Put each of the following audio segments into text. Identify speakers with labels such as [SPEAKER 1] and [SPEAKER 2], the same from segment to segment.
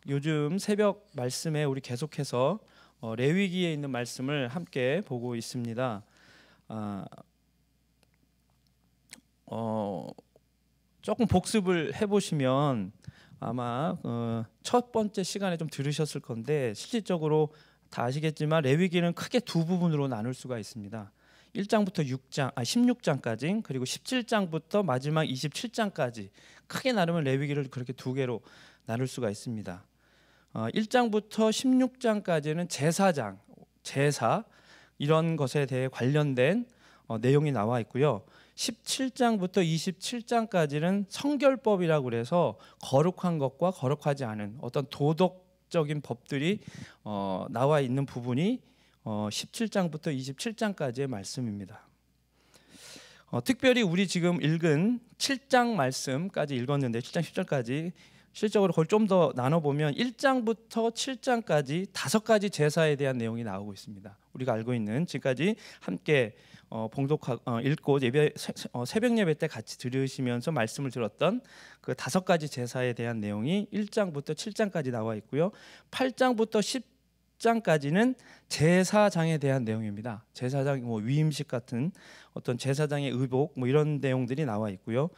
[SPEAKER 1] 요즘 새벽 말씀에 우리 계속해서 레위기에 있는 말씀을 함께 보고 있습니다. 조금 복습을 해보시면 아마 첫 번째 시간에 좀 들으셨을 건데 실질적으로 다 아시겠지만 레위기는 크게 두 부분으로 나눌 수가 있습니다. 1장부터 16장까지 그리고 17장부터 마지막 27장까지 크게 나누면 레위기를 그렇게 두 개로 나눌 수가 있습니다. 1장부터 16장까지는 제사장, 제사 이런 것에 대해 관련된 내용이 나와 있고요. 17장부터 27장까지는 성결법이라고 그래서 거룩한 것과 거룩하지 않은 어떤 도덕적인 법들이 나와 있는 부분이 17장부터 27장까지의 말씀입니다. 특별히 우리 지금 읽은 7장 말씀까지 읽었는데 7장 10절까지 실적으로 그걸 좀 더 나눠보면 1장부터 7장까지 5가지 제사에 대한 내용이 나오고 있습니다. 우리가 알고 있는 지금까지 함께 읽고 새벽 예배 때 같이 들으시면서 말씀을 들었던 그 5가지 제사에 대한 내용이 1장부터 7장까지 나와 있고요. 8장부터 10장까지는 제사장에 대한 내용입니다. 제사장 위임식 같은 어떤 제사장의 의복 이런 내용들이 나와 있고요.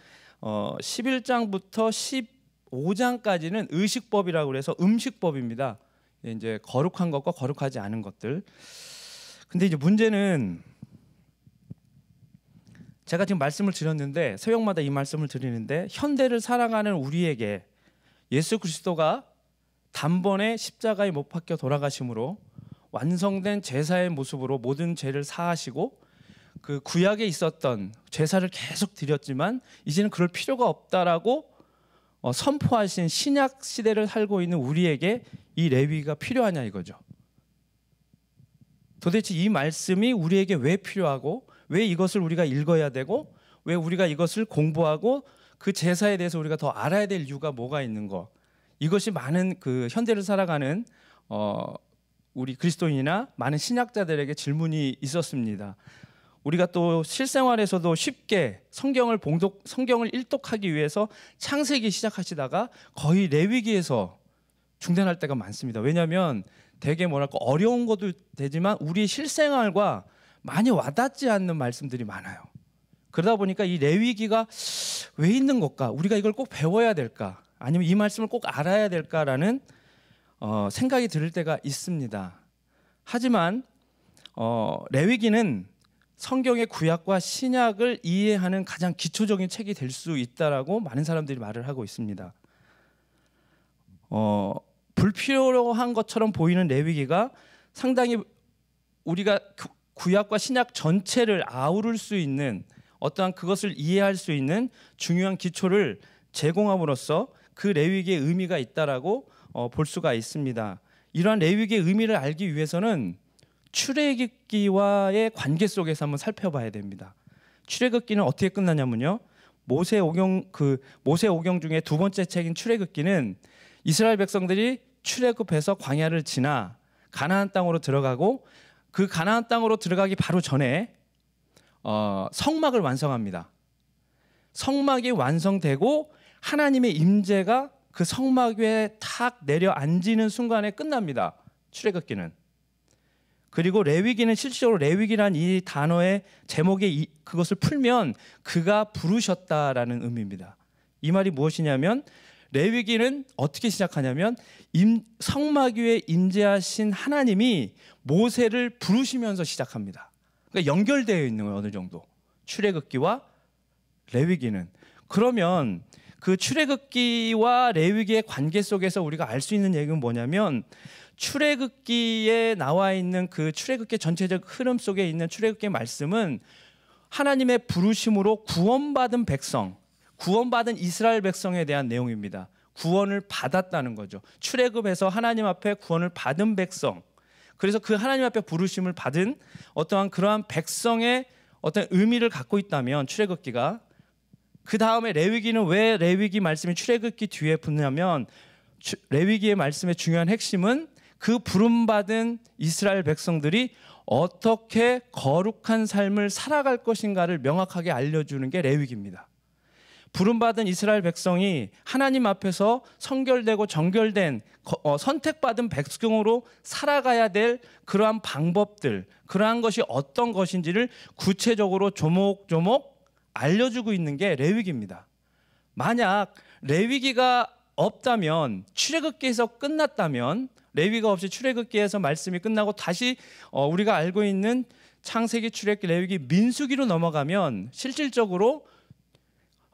[SPEAKER 1] 11장부터 15장까지는 의식법이라고 해서 음식법입니다. 이제 거룩한 것과 거룩하지 않은 것들. 근데 이제 문제는 제가 지금 말씀을 드렸는데 새벽마다 이 말씀을 드리는데 현대를 살아가는 우리에게 예수 그리스도가 단번에 십자가에 못 박혀 돌아가심으로 완성된 제사의 모습으로 모든 죄를 사하시고 그 구약에 있었던 제사를 계속 드렸지만 이제는 그럴 필요가 없다라고 선포하신 신약 시대를 살고 있는 우리에게 이 레위기가 필요하냐 이거죠. 도대체 이 말씀이 우리에게 왜 필요하고 왜 이것을 우리가 읽어야 되고 왜 우리가 이것을 공부하고 그 제사에 대해서 우리가 더 알아야 될 이유가 뭐가 있는 거. 이것이 많은 그 현대를 살아가는 우리 그리스도인이나 많은 신약자들에게 질문이 있었습니다. 우리가 또 실생활에서도 쉽게 성경을 일독하기 위해서 창세기 시작하시다가 거의 레위기에서 중단할 때가 많습니다. 왜냐하면 되게 어려운 것도 되지만 우리 실생활과 많이 와닿지 않는 말씀들이 많아요. 그러다 보니까 이 레위기가 왜 있는 것까? 우리가 이걸 꼭 배워야 될까? 아니면 이 말씀을 꼭 알아야 될까라는 생각이 들 때가 있습니다. 하지만 레위기는 성경의 구약과 신약을 이해하는 가장 기초적인 책이 될 수 있다라고 많은 사람들이 말을 하고 있습니다. 불필요한 것처럼 보이는 레위기가 상당히 우리가 구약과 신약 전체를 아우를 수 있는 어떠한 그것을 이해할 수 있는 중요한 기초를 제공함으로써 그 레위기의 의미가 있다라고 볼 수가 있습니다. 이러한 레위기의 의미를 알기 위해서는 출애굽기와의 관계 속에서 한번 살펴봐야 됩니다. 출애굽기는 어떻게 끝나냐면요. 모세오경 중에 두 번째 책인 출애굽기는 이스라엘 백성들이 출애굽해서 광야를 지나 가나안 땅으로 들어가고 그 가나안 땅으로 들어가기 바로 전에 성막을 완성합니다. 성막이 완성되고 하나님의 임재가 그 성막 위에 탁 내려앉는 순간에 끝납니다. 출애굽기는. 그리고 레위기는 실질적으로 레위기란 이 단어의 제목에 그것을 풀면 그가 부르셨다라는 의미입니다. 이 말이 무엇이냐면 레위기는 어떻게 시작하냐면 성막 위에 임재하신 하나님이 모세를 부르시면서 시작합니다. 그러니까 연결되어 있는 거예요. 어느 정도. 출애굽기와 레위기는. 그러면 그 출애굽기와 레위기의 관계 속에서 우리가 알 수 있는 얘기는 뭐냐면 출애굽기에 나와 있는 그 출애굽기 전체적 흐름 속에 있는 출애굽기의 말씀은 하나님의 부르심으로 구원받은 백성, 구원받은 이스라엘 백성에 대한 내용입니다. 구원을 받았다는 거죠. 출애굽에서 하나님 앞에 구원을 받은 백성. 그래서 그 하나님 앞에 부르심을 받은 어떠한 그러한 백성의 어떤 의미를 갖고 있다면 출애굽기가 그 다음에 레위기는 왜 레위기 말씀이 출애굽기 뒤에 붙냐면 레위기의 말씀의 중요한 핵심은 그 부름받은 이스라엘 백성들이 어떻게 거룩한 삶을 살아갈 것인가를 명확하게 알려주는 게 레위기입니다. 부름받은 이스라엘 백성이 하나님 앞에서 성결되고 정결된 선택받은 백성으로 살아가야 될 그러한 방법들, 그러한 것이 어떤 것인지를 구체적으로 조목조목 알려주고 있는 게 레위기입니다. 만약 레위기가 없다면, 출애굽기에서 끝났다면, 레위가 없이 출애굽기에서 말씀이 끝나고 다시 우리가 알고 있는 창세기, 출애굽기, 레위기, 민수기로 넘어가면 실질적으로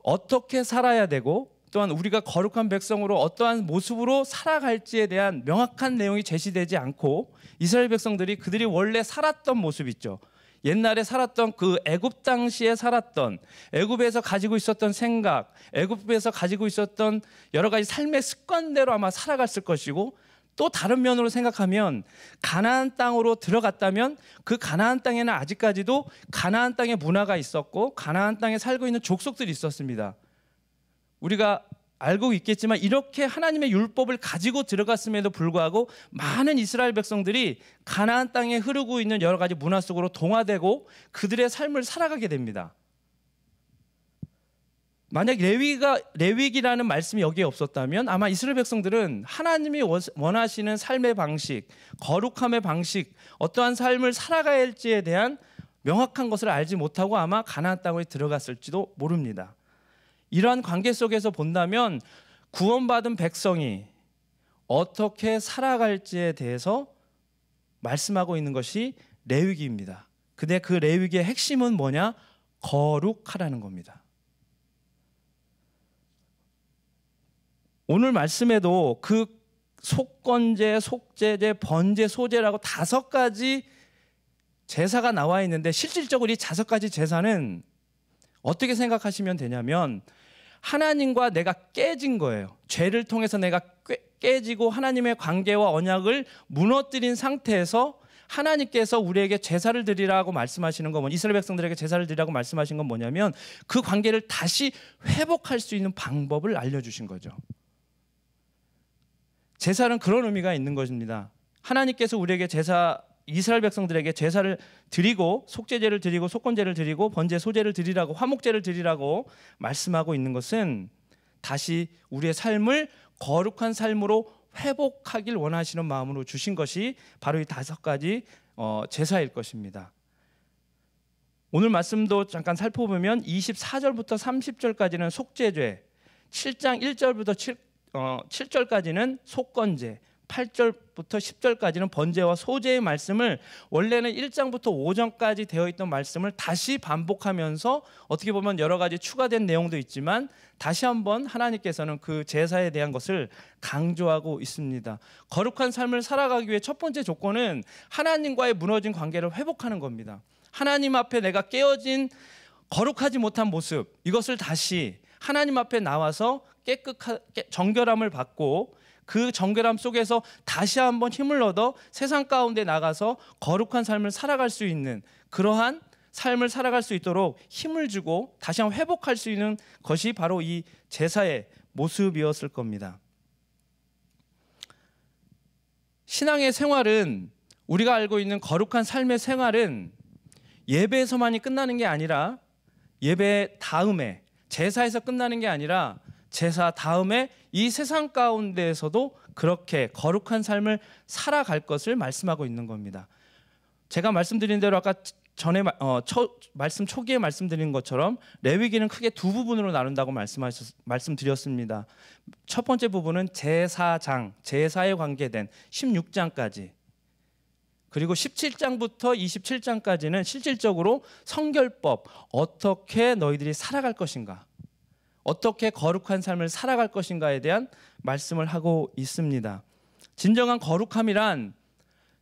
[SPEAKER 1] 어떻게 살아야 되고 또한 우리가 거룩한 백성으로 어떠한 모습으로 살아갈지에 대한 명확한 내용이 제시되지 않고 이스라엘 백성들이 그들이 원래 살았던 모습 있죠. 옛날에 살았던 그 애굽 당시에 살았던, 애굽에서 가지고 있었던 생각, 애굽에서 가지고 있었던 여러 가지 삶의 습관대로 아마 살아갔을 것이고, 또 다른 면으로 생각하면 가나안 땅으로 들어갔다면 그 가나안 땅에는 아직까지도 가나안 땅의 문화가 있었고 가나안 땅에 살고 있는 족속들이 있었습니다. 우리가 알고 있겠지만 이렇게 하나님의 율법을 가지고 들어갔음에도 불구하고 많은 이스라엘 백성들이 가나안 땅에 흐르고 있는 여러 가지 문화 속으로 동화되고 그들의 삶을 살아가게 됩니다. 만약 레위기라는 말씀이 여기에 없었다면 아마 이스라엘 백성들은 하나님이 원하시는 삶의 방식, 거룩함의 방식, 어떠한 삶을 살아가야 할지에 대한 명확한 것을 알지 못하고 아마 가나안 땅에 들어갔을지도 모릅니다. 이러한 관계 속에서 본다면 구원받은 백성이 어떻게 살아갈지에 대해서 말씀하고 있는 것이 레위기입니다. 근데 그 레위기의 핵심은 뭐냐? 거룩하라는 겁니다. 오늘 말씀에도 그 속건제, 속제제, 번제, 소제라고 5가지 제사가 나와 있는데 실질적으로 이 5가지 제사는 어떻게 생각하시면 되냐면 하나님과 내가 깨진 거예요. 죄를 통해서 내가 깨지고 하나님의 관계와 언약을 무너뜨린 상태에서 하나님께서 우리에게 제사를 드리라고 말씀하시는 건 이스라엘 백성들에게 제사를 드리라고 말씀하신 건 뭐냐면 그 관계를 다시 회복할 수 있는 방법을 알려주신 거죠. 제사는 그런 의미가 있는 것입니다. 하나님께서 우리에게 이스라엘 백성들에게 제사를 드리고 속죄제를 드리고 속건제를 드리고 번제, 소제를 드리라고 화목제를 드리라고 말씀하고 있는 것은 다시 우리의 삶을 거룩한 삶으로 회복하길 원하시는 마음으로 주신 것이 바로 이 5가지 제사일 것입니다. 오늘 말씀도 잠깐 살펴보면 24절부터 30절까지는 속죄죄, 7장 1절부터 7절까지는 속건제, 8절부터 10절까지는 번제와 소제의 말씀을 원래는 1장부터 5장까지 되어 있던 말씀을 다시 반복하면서 어떻게 보면 여러 가지 추가된 내용도 있지만 다시 한번 하나님께서는 그 제사에 대한 것을 강조하고 있습니다. 거룩한 삶을 살아가기 위해 첫 번째 조건은 하나님과의 무너진 관계를 회복하는 겁니다. 하나님 앞에 내가 깨어진 거룩하지 못한 모습, 이것을 다시 하나님 앞에 나와서 정결함을 받고 그 정결함 속에서 다시 한번 힘을 얻어 세상 가운데 나가서 거룩한 삶을 살아갈 수 있는 그러한 삶을 살아갈 수 있도록 힘을 주고 다시 한번 회복할 수 있는 것이 바로 이 제사의 모습이었을 겁니다. 신앙의 생활은, 우리가 알고 있는 거룩한 삶의 생활은 예배에서만이 끝나는 게 아니라 예배 다음에, 제사에서 끝나는 게 아니라 제사 다음에 이 세상 가운데에서도 그렇게 거룩한 삶을 살아갈 것을 말씀하고 있는 겁니다. 제가 말씀드린 대로 아까 전에 말씀 초기에 말씀드린 것처럼 레위기는 크게 2부분으로 나눈다고 말씀드렸습니다. 첫 번째 부분은 제사장, 제사에 관계된 16장까지, 그리고 17장부터 27장까지는 실질적으로 성결법, 어떻게 너희들이 살아갈 것인가, 어떻게 거룩한 삶을 살아갈 것인가에 대한 말씀을 하고 있습니다. 진정한 거룩함이란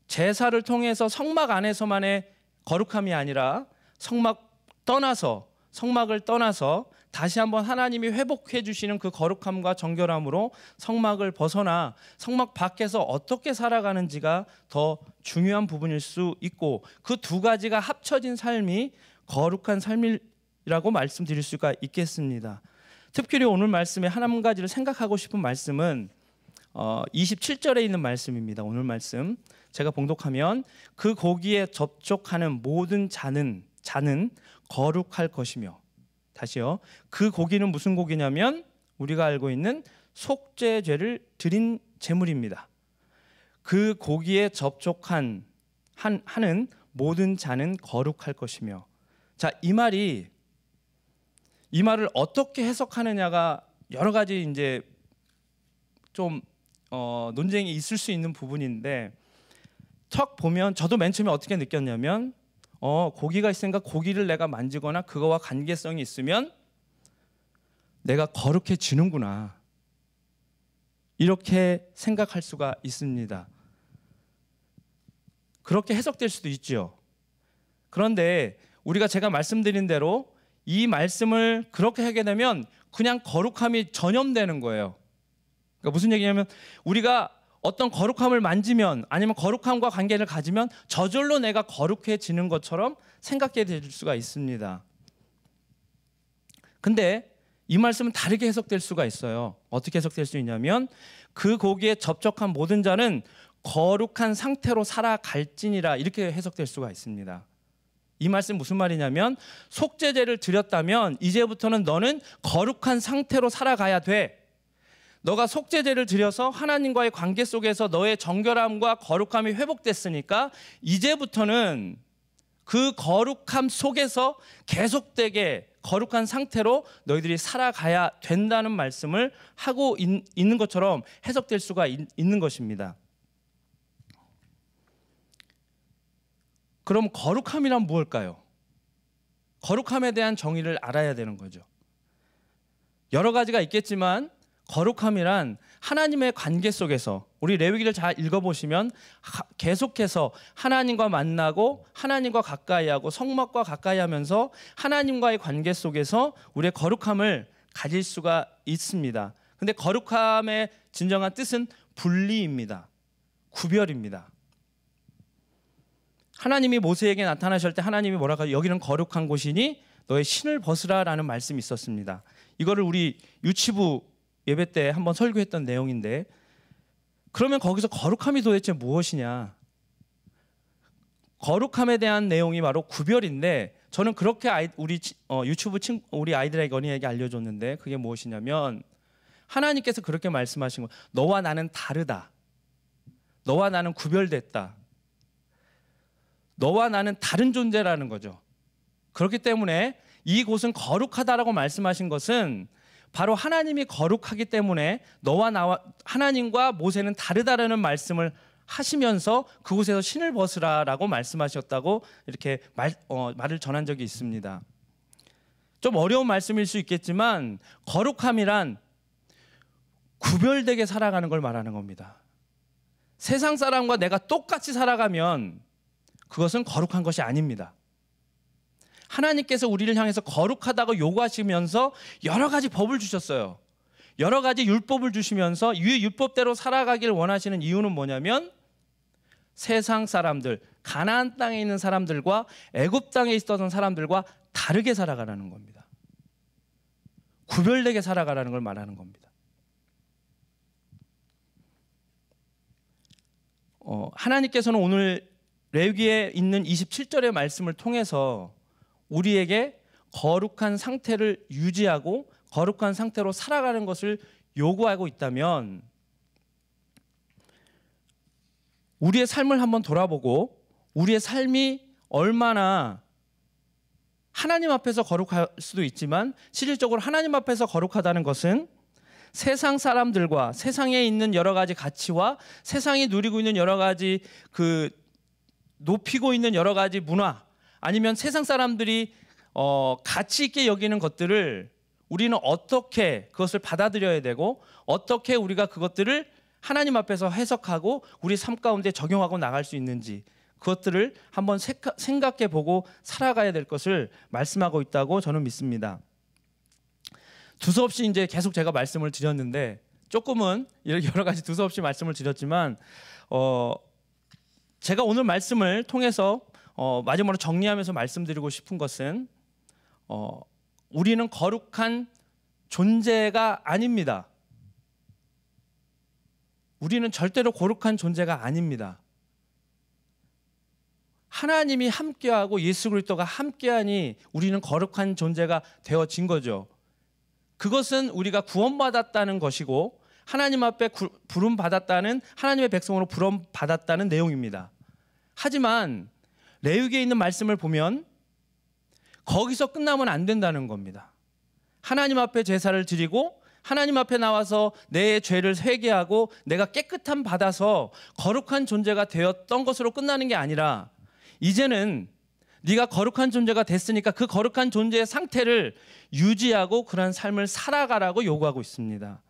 [SPEAKER 1] 제사를 통해서 성막 안에서만의 거룩함이 아니라 성막을 떠나서 다시 한번 하나님이 회복해 주시는 그 거룩함과 정결함으로 성막을 벗어나 성막 밖에서 어떻게 살아가는지가 더 중요한 부분일 수 있고, 그 2가지가 합쳐진 삶이 거룩한 삶이라고 말씀드릴 수가 있겠습니다. 특별히 오늘 말씀에 한 가지를 생각하고 싶은 말씀은 27절에 있는 말씀입니다. 오늘 말씀 제가 봉독하면 그 고기에 접촉하는 모든 자는 거룩할 것이며, 다시요. 그 고기는 무슨 고기냐면 우리가 알고 있는 속죄죄를 드린 제물입니다. 그 고기에 접촉한 하는 모든 자는 거룩할 것이며. 자, 이 말을 어떻게 해석하느냐가 여러 가지 이제 좀 논쟁이 있을 수 있는 부분인데, 척 보면 저도 맨 처음에 어떻게 느꼈냐면 고기가 있으니까 고기를 내가 만지거나 그거와 관계성이 있으면 내가 거룩해지는구나, 이렇게 생각할 수가 있습니다. 그렇게 해석될 수도 있죠. 그런데 우리가 제가 말씀드린 대로 이 말씀을 그렇게 하게 되면 그냥 거룩함이 전염되는 거예요. 그러니까 무슨 얘기냐면 우리가 어떤 거룩함을 만지면 아니면 거룩함과 관계를 가지면 저절로 내가 거룩해지는 것처럼 생각하게 될 수가 있습니다. 근데 이 말씀은 다르게 해석될 수가 있어요. 어떻게 해석될 수 있냐면 그 고기에 접촉한 모든 자는 거룩한 상태로 살아갈지니라, 이렇게 해석될 수가 있습니다. 이 말씀 무슨 말이냐면 속죄제를 드렸다면 이제부터는 너는 거룩한 상태로 살아가야 돼. 너가 속죄제를 드려서 하나님과의 관계 속에서 너의 정결함과 거룩함이 회복됐으니까 이제부터는 그 거룩함 속에서 계속되게 거룩한 상태로 너희들이 살아가야 된다는 말씀을 하고 있는 것처럼 해석될 수가 있는 것입니다. 그럼 거룩함이란 무엇일까요? 거룩함에 대한 정의를 알아야 되는 거죠. 여러 가지가 있겠지만 거룩함이란 하나님의 관계 속에서, 우리 레위기를 잘 읽어보시면 계속해서 하나님과 만나고 하나님과 가까이하고 성막과 가까이하면서 하나님과의 관계 속에서 우리의 거룩함을 가질 수가 있습니다. 근데 거룩함의 진정한 뜻은 분리입니다. 구별입니다. 하나님이 모세에게 나타나실 때 하나님이 뭐라고 하죠? 여기는 거룩한 곳이니 너의 신을 벗으라라는 말씀이 있었습니다. 이거를 우리 유치부 예배 때 한번 설교했던 내용인데, 그러면 거기서 거룩함이 도대체 무엇이냐? 거룩함에 대한 내용이 바로 구별인데, 저는 그렇게 우리 유치부 우리 아이들에게 어린이에게 알려줬는데, 그게 무엇이냐면 하나님께서 그렇게 말씀하신 거, 너와 나는 다르다, 너와 나는 구별됐다, 너와 나는 다른 존재라는 거죠. 그렇기 때문에 이곳은 거룩하다라고 말씀하신 것은 바로 하나님이 거룩하기 때문에 너와 나와 하나님과 모세는 다르다라는 말씀을 하시면서 그곳에서 신을 벗으라라고 말씀하셨다고 이렇게 말을 전한 적이 있습니다. 좀 어려운 말씀일 수 있겠지만 거룩함이란 구별되게 살아가는 걸 말하는 겁니다. 세상 사람과 내가 똑같이 살아가면 그것은 거룩한 것이 아닙니다. 하나님께서 우리를 향해서 거룩하다고 요구하시면서 여러 가지 법을 주셨어요. 여러 가지 율법을 주시면서 이 율법대로 살아가기를 원하시는 이유는 뭐냐면 세상 사람들, 가나안 땅에 있는 사람들과 애굽 땅에 있었던 사람들과 다르게 살아가라는 겁니다. 구별되게 살아가라는 걸 말하는 겁니다. 하나님께서는 오늘 레위기에 있는 27절의 말씀을 통해서 우리에게 거룩한 상태를 유지하고 거룩한 상태로 살아가는 것을 요구하고 있다면 우리의 삶을 한번 돌아보고 우리의 삶이 얼마나 하나님 앞에서 거룩할 수도 있지만 실질적으로 하나님 앞에서 거룩하다는 것은 세상 사람들과 세상에 있는 여러 가지 가치와 세상이 누리고 있는 여러 가지 높이고 있는 여러 가지 문화, 아니면 세상 사람들이 가치 있게 여기는 것들을 우리는 어떻게 그것을 받아들여야 되고 어떻게 우리가 그것들을 하나님 앞에서 해석하고 우리 삶 가운데 적용하고 나갈 수 있는지, 그것들을 한번 생각해 보고 살아가야 될 것을 말씀하고 있다고 저는 믿습니다. 두서없이 이제 계속 제가 말씀을 드렸는데 조금은 여러 가지 두서없이 말씀을 드렸지만 제가 오늘 말씀을 통해서 마지막으로 정리하면서 말씀드리고 싶은 것은 우리는 거룩한 존재가 아닙니다. 우리는 절대로 거룩한 존재가 아닙니다. 하나님이 함께하고 예수 그리스도가 함께하니 우리는 거룩한 존재가 되어진 거죠. 그것은 우리가 구원받았다는 것이고 하나님 앞에 부름받았다는, 하나님의 백성으로 부름받았다는 내용입니다. 하지만 레위기에 있는 말씀을 보면 거기서 끝나면 안 된다는 겁니다. 하나님 앞에 제사를 드리고 하나님 앞에 나와서 내 죄를 회개하고 내가 깨끗함 받아서 거룩한 존재가 되었던 것으로 끝나는 게 아니라 이제는 네가 거룩한 존재가 됐으니까 그 거룩한 존재의 상태를 유지하고 그런 삶을 살아가라고 요구하고 있습니다.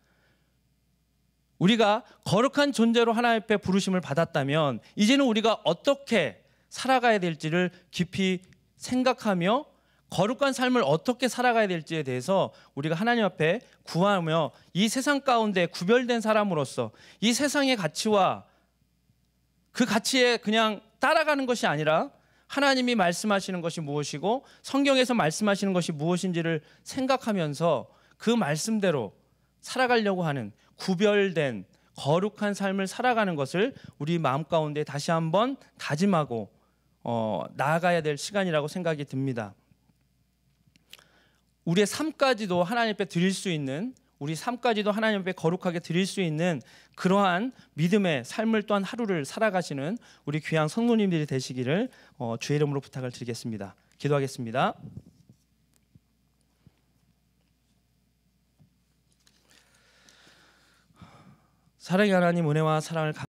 [SPEAKER 1] 우리가 거룩한 존재로 하나님 앞에 부르심을 받았다면 이제는 우리가 어떻게 살아가야 될지를 깊이 생각하며 거룩한 삶을 어떻게 살아가야 될지에 대해서 우리가 하나님 앞에 구하며 이 세상 가운데 구별된 사람으로서 이 세상의 가치와 그 가치에 그냥 따라가는 것이 아니라 하나님이 말씀하시는 것이 무엇이고 성경에서 말씀하시는 것이 무엇인지를 생각하면서 그 말씀대로 살아가려고 하는 구별된 거룩한 삶을 살아가는 것을 우리 마음 가운데 다시 한번 다짐하고 나아가야 될 시간이라고 생각이 듭니다. 우리의 삶까지도 하나님 앞에 드릴 수 있는, 우리 삶까지도 하나님 앞에 거룩하게 드릴 수 있는 그러한 믿음의 삶을 또한 하루를 살아가시는 우리 귀한 성도님들이 되시기를 주의 이름으로 부탁을 드리겠습니다. 기도하겠습니다. 사랑의 하나님, 은혜와 사랑을